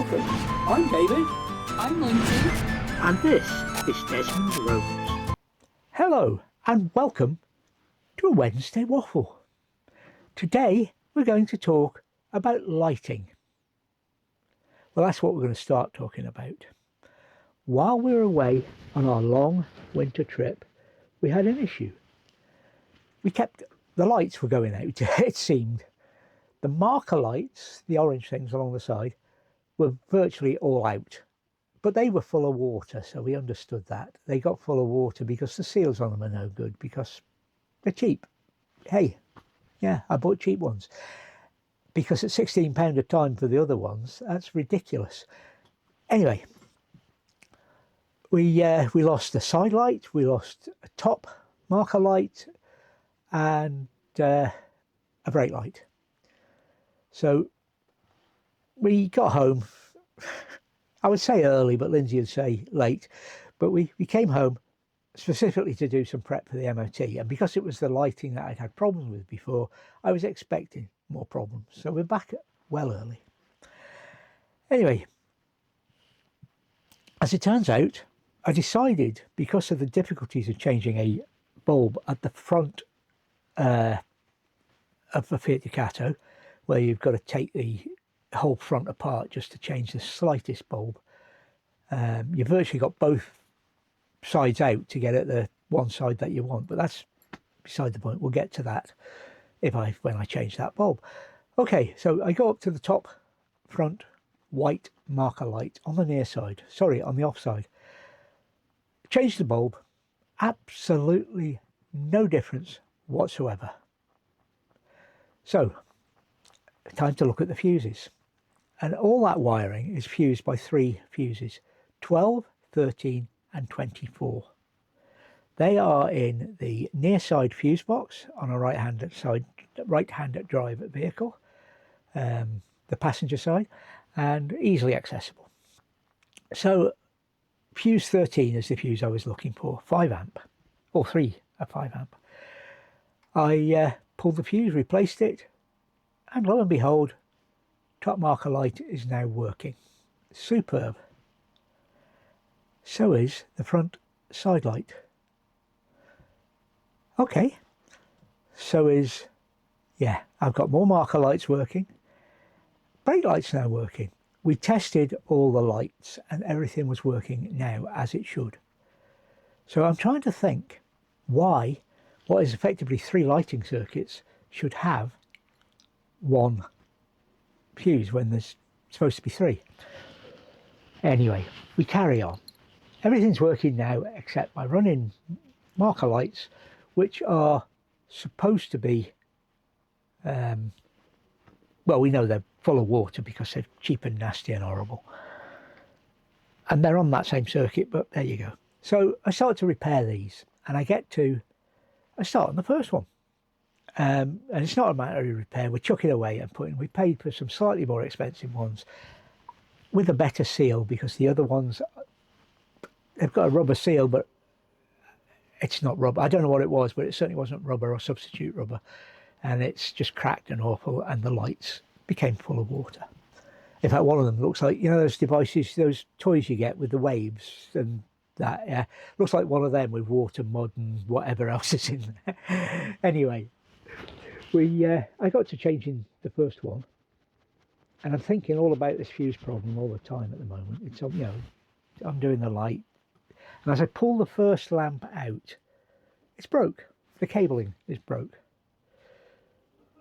Welcome. I'm David. I'm Lindsay. And this is Desmond Rhodes. Hello and welcome to a Wednesday Waffle. Today we're going to talk about lighting. Well, that's what we're going to start talking about. While we were away on our long winter trip, we had an issue. The lights were going out, it seemed. The marker lights, the orange things along the side, were virtually all out. But they were full of water, so we understood that. They got full of water because the seals on them are no good, because they're cheap. Hey, yeah, I bought cheap ones. Because at £16 a time for the other ones, that's ridiculous. Anyway, we lost the side light, we lost a top marker light, and a brake light. So we got home, I would say early, but Lindsay would say late. But we came home specifically to do some prep for the MOT. And because it was the lighting that I'd had problems with before, I was expecting more problems. So we're back well early. Anyway, as it turns out, I decided, because of the difficulties of changing a bulb at the front of a Fiat Ducato, where you've got to take the whole front apart just to change the slightest bulb. You've virtually got both sides out to get at the one side that you want, but that's beside the point. We'll get to that when I change that bulb. Okay, so I go up to the top front white marker light on the near side, sorry, on the off side. Change the bulb, absolutely no difference whatsoever. So, time to look at the fuses. And all that wiring is fused by 3 fuses, 12, 13 and 24. They are in the near side fuse box on a right-hand drive vehicle, the passenger side, and easily accessible. So fuse 13 is the fuse I was looking for, 5 amp, or 3 a 5 amp. I pulled the fuse, replaced it, and lo and behold, top marker light is now working. Superb. So is the front side light. Okay, so is, yeah, I've got more marker lights working. Brake light's now working. We tested all the lights and everything was working now as it should. So I'm trying to think why what is effectively 3 lighting circuits should have 1 fuse when there's supposed to be 3. Anyway, we carry on. Everything's working now except by running marker lights, which are supposed to be, well, we know they're full of water because they're cheap and nasty and horrible. And they're on that same circuit, but there you go. So I start to repair these, and I start on the first one. And it's not a matter of repair, we're chucking away and we paid for some slightly more expensive ones with a better seal, because the other ones, they've got a rubber seal, but it's not rubber. I don't know what it was, but it certainly wasn't rubber or substitute rubber. And it's just cracked and awful, and the lights became full of water. In fact, one of them looks like, you know, those devices, those toys you get with the waves and that, yeah, looks like one of them with water, mud and whatever else is in there. Anyway, I got to changing the first one, and I'm thinking all about this fuse problem all the time at the moment. It's, you know, I'm doing the light, and as I pull the first lamp out, it's broke. The cabling is broke.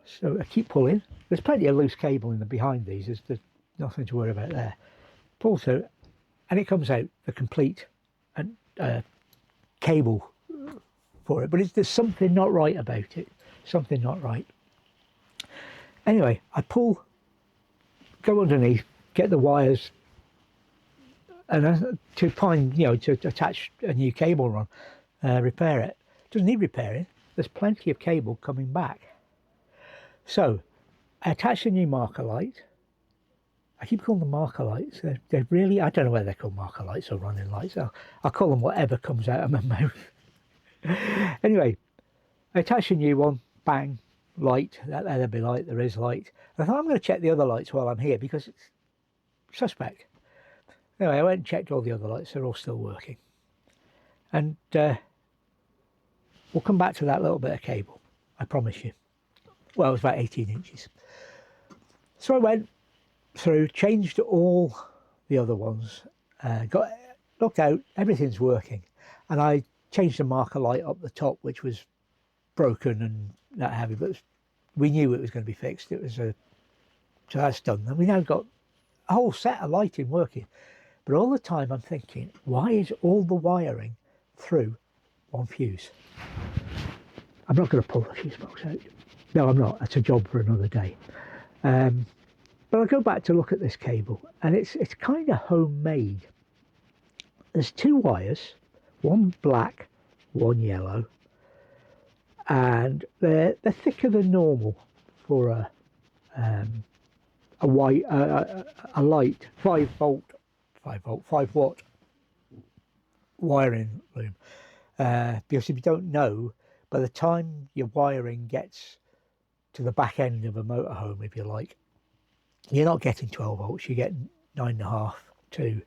So I keep pulling. There's plenty of loose cable behind these. There's nothing to worry about there. Pull through, and it comes out the complete cable for it. But there's something not right about it. Something not right. Anyway, I go underneath, get the wires, and to find, you know, to attach a new cable run, repair it. Doesn't need repairing. There's plenty of cable coming back. So I attach a new marker light. I keep calling them marker lights. They're really, I don't know whether they're called marker lights or running lights. I'll call them whatever comes out of my mouth. Anyway, I attach a new one, bang, light, there'll be light, there is light. I thought I'm going to check the other lights while I'm here, because suspect. Anyway, I went and checked all the other lights. They're all still working. And we'll come back to that little bit of cable, I promise you. Well, it was about 18 inches. So I went through, changed all the other ones, looked out, everything's working. And I changed the marker light up the top, which was broken and that heavy, but we knew it was going to be fixed. So that's done. And we now got a whole set of lighting working. But all the time I'm thinking, why is all the wiring through one fuse? I'm not going to pull the fuse box out. No, I'm not. That's a job for another day. But I go back to look at this cable, and it's kind of homemade. There's two wires, one black, one yellow, and they're thicker than normal for a light 5 watt wiring loom. Because if you don't know, by the time your wiring gets to the back end of a motorhome, if you like, you're not getting 12 volts, you're getting 9.5 to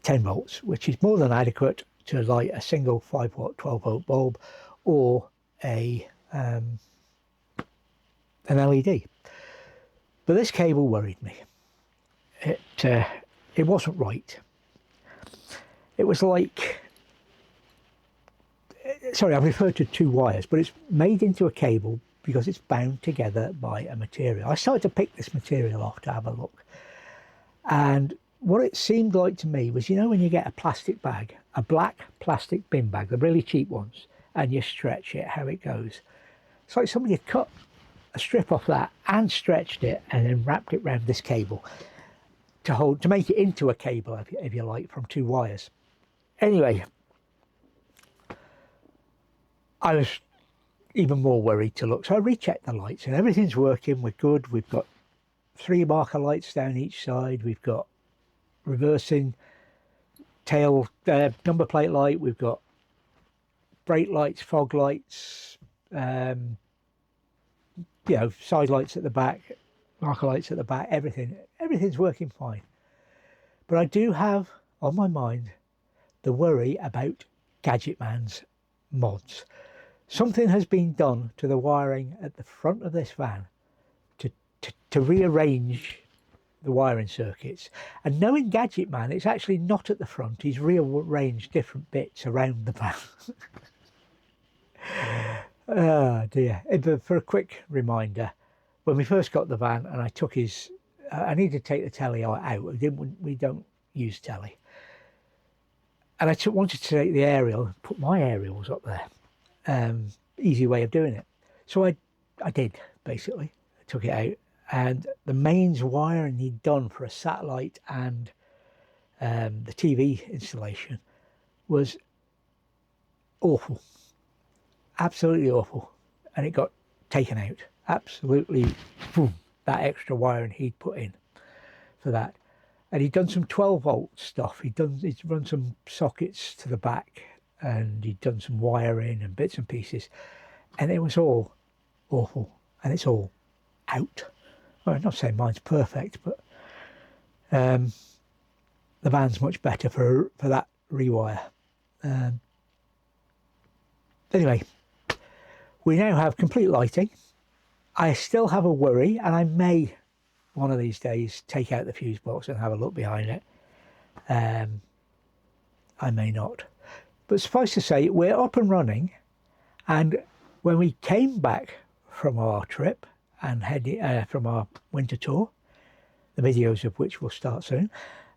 10 volts, which is more than adequate to light a single 5 watt 12 volt bulb or an LED. But this cable worried me. It wasn't right. It was like, sorry, I referred to two wires, but it's made into a cable because it's bound together by a material. I started to pick this material off to have a look. And what it seemed like to me was, you know, when you get a plastic bag, a black plastic bin bag, the really cheap ones, and you stretch it, how it goes. It's like somebody had cut a strip off that and stretched it and then wrapped it around this cable to make it into a cable, if you like, from two wires. Anyway, I was even more worried to look. So I rechecked the lights and everything's working. We're good. We've got 3 marker lights down each side. We've got reversing tail number plate light. We've got brake lights, fog lights, side lights at the back, marker lights at the back, everything's working fine. But I do have on my mind the worry about Gadget Man's mods. Something has been done to the wiring at the front of this van to rearrange the wiring circuits. And knowing Gadget Man, it's actually not at the front. He's rearranged different bits around the van. Oh dear. For a quick reminder, when we first got the van and I took his, I needed to take the telly out. We don't use telly. And I wanted to take the aerial and put my aerials up there. Easy way of doing it. So I did, basically. I took it out. And the mains wiring he'd done for a satellite and the TV installation was awful. Absolutely awful. And it got taken out. Absolutely, boom, that extra wiring he'd put in for that. And he'd done some 12 volt stuff. He'd run some sockets to the back and he'd done some wiring and bits and pieces. And it was all awful. And it's all out. Well, I'm not saying mine's perfect, but the van's much better for that rewire. Anyway, we now have complete lighting. I still have a worry, and I may one of these days take out the fuse box and have a look behind it. I may not. But suffice to say, we're up and running, and when we came back from our trip and from our winter tour, the videos of which will start soon,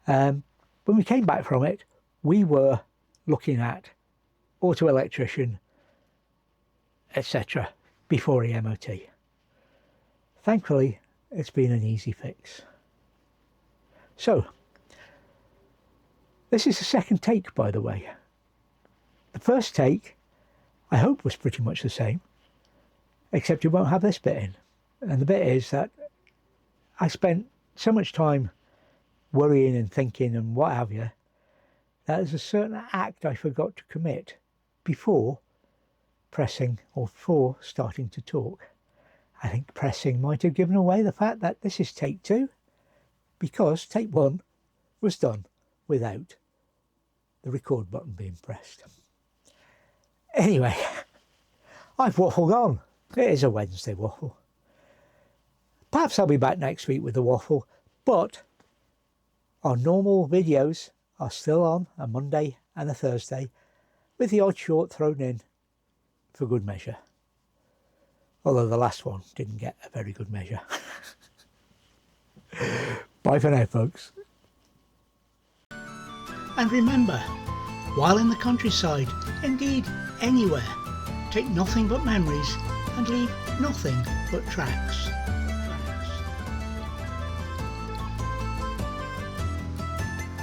when we came back from it, we were looking at auto electrician, etc. before the MOT. Thankfully, it's been an easy fix. So, this is the second take, by the way. The first take, I hope, was pretty much the same, except you won't have this bit in. And the bit is that I spent so much time worrying and thinking and what have you, that there's a certain act I forgot to commit before pressing or before starting to talk. I think pressing might have given away the fact that this is take 2 because take 1 was done without the record button being pressed. Anyway, I've waffled on. It is a Wednesday waffle. Perhaps I'll be back next week with the waffle, but our normal videos are still on a Monday and a Thursday, with the odd short thrown in for good measure. Although the last one didn't get a very good measure. Bye for now, folks. And remember, while in the countryside, indeed anywhere, take nothing but memories and leave nothing but tracks.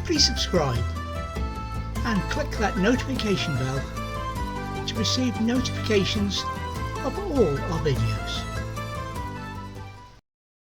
Please subscribe and click that notification bell to receive notifications of all our videos.